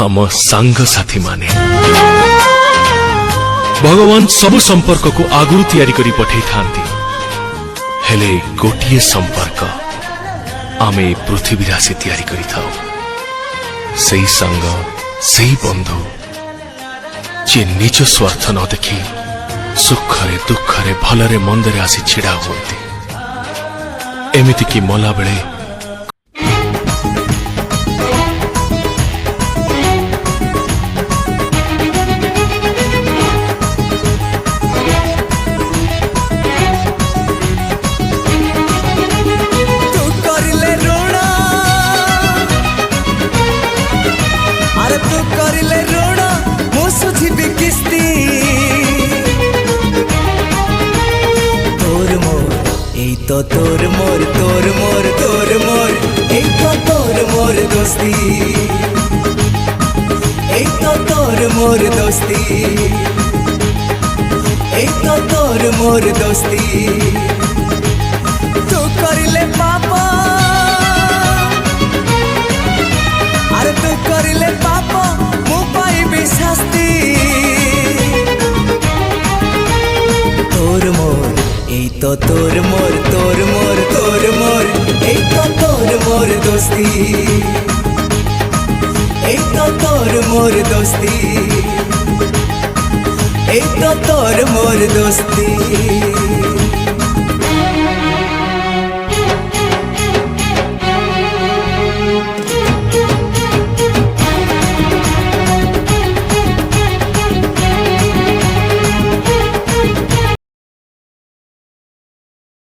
हम सांग साथी माने भगवान सब संपर्क को आगुरु तैयारी करी पठै थांती हेले गोटिए संपर्क आमे पृथ्वी राशि तैयारी करी थाओ सेई संग सेई बंधु जे निज स्वार्थ न देखी सुखरे दुखरे भलरे मंदरे आसी छिड़ा होती एमिति की मला बेले तोर मोर तोर मोर तोर मोर एक तोर मोर दोस्ती एक तोर मोर दोस्ती एक तोर मोर दोस्ती तू करिले पापा अरे तू करिले पापा मु पाइबी शास्ति तोर मोर तोर मोर तोर मोर तोर मोर एक तोर मोर दोस्ती एक तोर मोर दोस्ती एक तोर मोर दोस्ती